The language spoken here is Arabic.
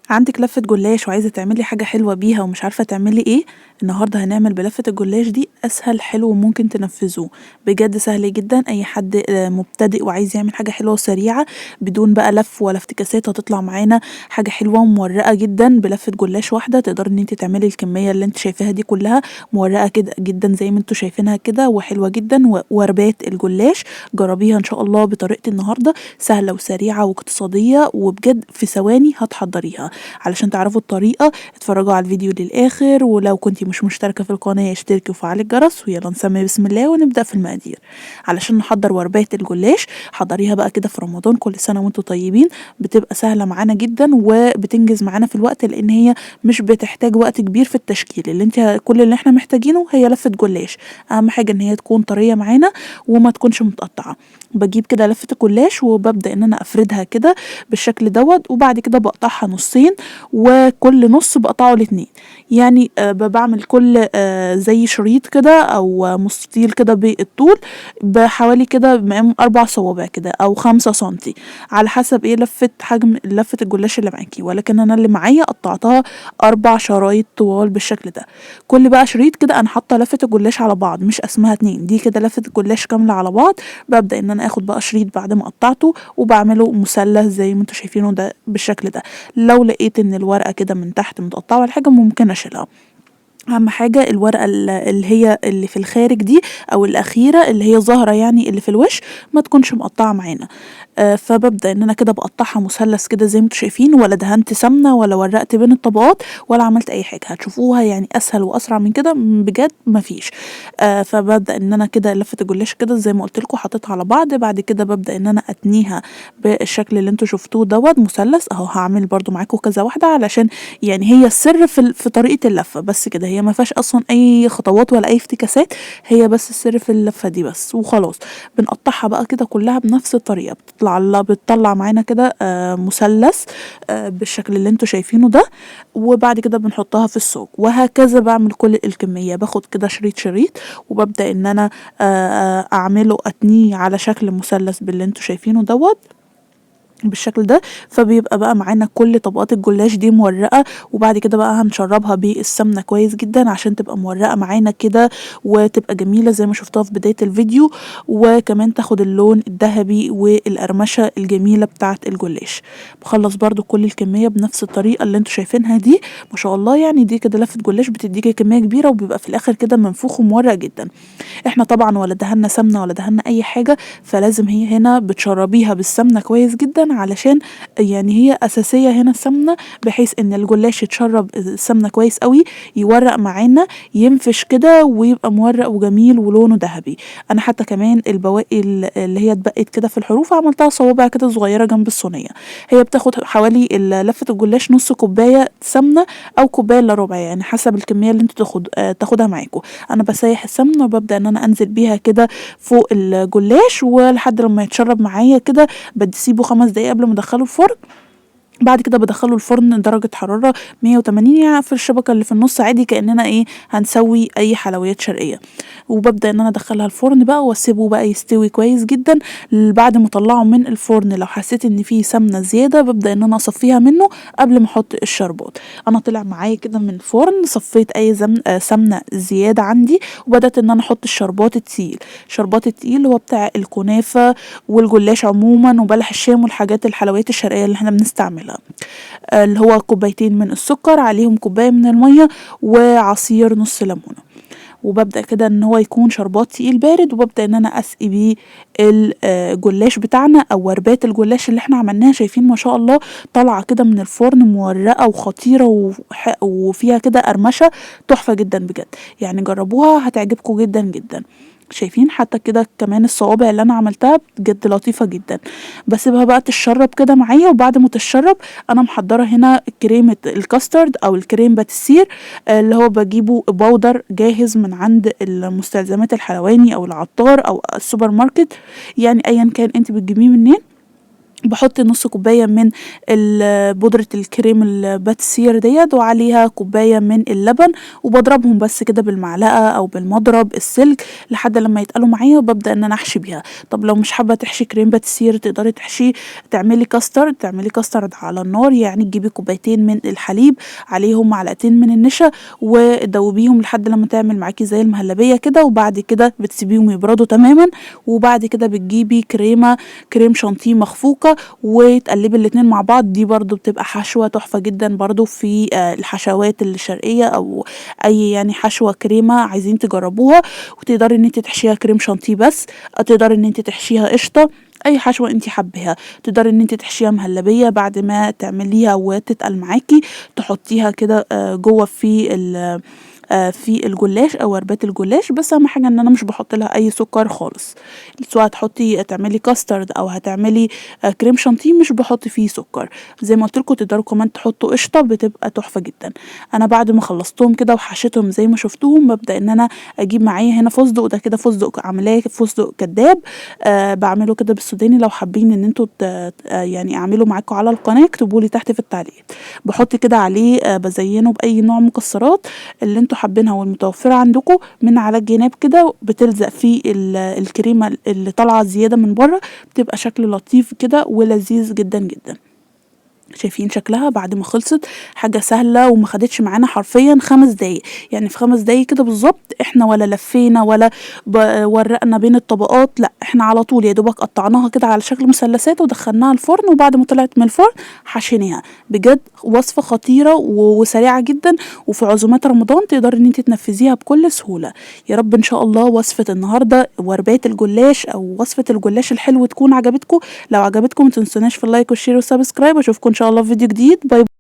عندك لفة جلاش وعايزة تعملي حاجة حلوة بيها ومش عارفة تعملي ايه؟ النهاردة هنعمل بلفة الجلاش دي اسهل حلو ممكن تنفذوه. بجد سهل جدا، اي حد مبتدئ وعايز يعمل حاجة حلوة وسريعة بدون بقى لف ولا افتكاسات هتطلع معانا حاجة حلوة ومورقة جدا. بلفة جلاش واحدة تقدر ان انت تعملي الكمية اللي انت شايفاها دي كلها مورقة كده جدا زي ما انتوا شايفينها كده وحلوة جدا. ووربات الجلاش جربيها ان شاء الله بطريقتي النهاردة، سهلة وسريعة واقتصادية وبجد في ثواني هتحضريها. علشان تعرفوا الطريقة اتفرجوا على الفيديو للآخر، ولو كنتي مش مشتركة في القناة اشتركي وفعلي الجرس، ويلا نسمي بسم الله ونبدأ في المقادير. علشان نحضر ورباية الجلاش حضريها بقى كده في رمضان، كل سنة وانتوا طيبين. بتبقى سهلة معانا جدا وبتنجز معانا في الوقت، لان هي مش بتحتاج وقت كبير في التشكيل. كل اللي احنا محتاجينه هي لفة جلاش، اهم حاجة ان هي تكون طرية معانا وما تكونش متقطعة. بجيب كده لفة الجلاش وببدأ ان انا افردها كده بالشكل دوت، وبعد كده بقطعها نصين وكل نص بقطعه لاتنين. يعني بعمل كل زي شريط كده او مستطيل كده بالطول بحوالي كده مقام 4 صوابع كده او 5 سنتي، على حسب ايه حجم لفة الجلاش اللي معاكي. ولكن انا اللي معايا قطعتها 4 شرايط طوال بالشكل ده. كل بقى شريط كده انا حاطه لفة الجلاش على بعض، مش قسمها اتنين، دي كده لفة الجلاش كاملة على بعض. ببدأ ان انا اخد بقى شريط بعد ما قطعته وبعمله مثلث زي ما انتوا شايفينه ده بالشكل ده. لو لقيت ان الورقة كده من تحت متقطعة ولا حاجة ممكن اشيلها. اهم حاجة الورقة اللي هي اللي في الخارج دي او الاخيرة اللي هي ظاهرة يعني اللي في الوش ما تكونش مقطعة معانا. فببدأ ان انا كده بقطعها مثلث كده زي ما انتوا شايفين، ولا دهنت سمنة ولا ورقت بين الطبقات ولا عملت اي حاجة. هتشوفوها يعني اسهل واسرع من كده بجد مفيش. فببدأ ان انا كده لفة الجلاش كده زي ما قلت لكم حطيتها على بعض. بعد كده ببدأ ان انا اتنيها بالشكل اللي انتوا شفتوه دوت مثلث اهو. هعمل برضو معاكم كذا واحدة علشان يعني هي السر في طريقة اللفة بس كده، هي ما فيهاش اصلا اي خطوات ولا اي افتكاسات، هي بس السر في اللفة دي بس وخلاص. بنقطعها بقى كده كلها بنفس الطريقة، بتطلع معانا كده مثلث بالشكل اللي انتوا شايفينه ده. وبعد كده بنحطها في الصاج، وهكذا بعمل كل الكمية. باخد كده شريط شريط وببدأ ان انا اعمله اتنيه على شكل مثلث باللي انتوا شايفينه دوت بالشكل ده. فبيبقى بقى معانا كل طبقات الجلاش دي مورقة. وبعد كده بقى هنشربها بالسمنة كويس جدا عشان تبقى مورقة معانا كده وتبقى جميلة زي ما شفتوها في بداية الفيديو، وكمان تاخد اللون الذهبي والقرمشة الجميلة بتاعة الجلاش. بخلص برضو كل الكمية بنفس الطريقة اللي انتوا شايفينها دي. ما شاء الله يعني دي كده لفة جلاش بتديكي كمية كبيرة وبيبقى في الاخر كده منفوخ ومورق جدا. احنا طبعا ولا دهنا سمنة ولا دهنا اي حاجة، فلازم هي هنا بتشربيها بالسمنة كويس جدا علشان يعني هي اساسية هنا السمنة، بحيث ان الجلاش يتشرب السمنة كويس قوي يورق معانا ينفش كده ويبقى مورق وجميل ولونه ذهبي. انا حتى كمان البواقي اللي هي اتبقت كده في الحروف عملتها صوابع كده صغيرة جنب الصينية. هي بتاخد حوالي لفة الجلاش نص كوباية سمنة او كوباية الا ربع، يعني حسب الكمية اللي انتوا تاخدها معاكم. انا بسيح السمنة وببدأ ان انا انزل بيها كده فوق الجلاش ولحد لما يتشرب معايا كده. بسيبه 5 دقايق قبل ما ادخله الفرن. بعد كده بدخله الفرن درجة حرارة 180، يعني في الشبكة اللي في النص عادي كأننا ايه هنسوي اي حلويات شرقية. وببدأ ان انا ادخلها الفرن بقى واسيبه بقى يستوي كويس جدا. بعد ما اطلعه من الفرن لو حسيت ان فيه سمنة زيادة ببدأ ان انا اصفيها منه قبل ما احط الشربات. انا طلع معايا كده من الفرن صفيت اي سمنة زيادة عندي، وبدأت ان انا احط الشربات التقيل. الشربات التقيل هو بتاع الكنافة والجلاش عموما وبلح الشام والحاجات الحلويات الشرقية اللي احنا بنستعملها. اللي هو كوبايتين من السكر عليهم كوباية من المية وعصير نص ليمونة. وببدأ كده ان هو يكون شربات تقيل بارد، وببدأ ان انا اسقي بيه الجلاش بتاعنا او وربات الجلاش اللي احنا عملناها. شايفين ما شاء الله طالعة كده من الفرن مورقة وخطيرة وفيها كده قرمشة تحفة جدا بجد. يعني جربوها هتعجبكم جدا جدا. شايفين حتى كده كمان الصوابع اللي انا عملتها بجد لطيفة جدا. بسيبها بقى تتشرب كده معايا، وبعد ما تتشرب انا محضرة هنا كريمة الكاسترد او الكريم باتيسير اللي هو بجيبه بودر جاهز من عند المستلزمات الحلواني او العطار او السوبر ماركت، يعني ايا كان انت بتجيبيه منين. باحط نُص كوباية من بودرة الكريم الباتيسير ديّة، وعليها كوباية من اللبن، وباضربهم بس كده بالمعلقة أو بالمضرب السلك لحد لمّا يتقلوا معايا، وبابدأ إن أنا أحشي بيها. طب لو مش حابة تحشي كريم باتيسير تقدري تعملي كاسترد على النار، يعني تجيبي كوبايتين من الحليب عليهم معلقتين من النشا، وتدوبيهم لحد لمّا تعمل معاكِ زي المهلبية كده، وبعد كده بتسيبيهم يبردوا تمامًا، وبعد كده بتجيبي كريم شانتيه مخفوقة وتقلّبي الاتنين مع بعض. دي برضه بتبقى حشوة تحفة جدًا برضه في الحشوات الشرقية أو أي يعني حشوة كريمة عايزين تجرّبوها، وتقدري إن أنتِ تحشيها كريم شانتيه بس، تقدري إن أنتِ تحشيها قشطة، أي حشوة أنتِ حاباها. تقدري إن أنتِ تحشيها مهلبية بعد ما تعمليها وتتقل معاكِ، تحطيها كده جوّه في الجلاش أو وربات الجلاش، بس أهم حاجة إن أنا مش باحط لها أي سكر خالص، سواء تعملي كاسترد أو هتعملي كريم شانتيه مش باحط فيه سكر. زي ما قُلت لكم تقدروا كمان تحطوا قشطة بتبقى تحفة جدًا. أنا بعد ما خلّصتهم كده وحشيتهم زي ما شُفتوهم، بابدأ إن أنا أجيب معايا هنا فستق، وده كده عاملاه فستق كدّاب، باعمله كده بالسوداني. لو حابين إن أنتم يعني أعمله معاكم على القناة اكتبوا لي تحت في التعليقات. باحط كده عليه بازيّنه بأي نوع مكسرات اللي أنتم حابينها والمتوفرة عندكم من على الجناب كده، بتلزق في الكريمة اللي طالعة زيادة من برّه، بتبقى شكل لطيف كده ولذيذ جدًا، جدًا. شايفين شكلها بعد ما خلصت؟ حاجة سهلة وما خدتش معانا حرفيًا 5 دقايق، يعني في 5 دقايق كده بالضبط إحنا ولا لفينا ولا ورّقنا بين الطبقات، لأ إحنا على طول يا دوبك قطعناها كده على شكل مثلثات ودخلناها الفرن، وبعد ما طلعت من الفرن حشيناها. بجد وصفة خطيرة وسريعة جدًا، وفي عزومات رمضان تقدري إن أنتِ تنفذيها بكل سهولة. يا رب إن شاء الله وصفة النهارده ورباية الجلاش أو وصفة الجلاش الحلو تكون عجبتكم. لو عجبتكم ما تنسوناش في اللايك والشير والسبسكرايب، واشوفكم إن شاء الله في فيديو جديد. باي.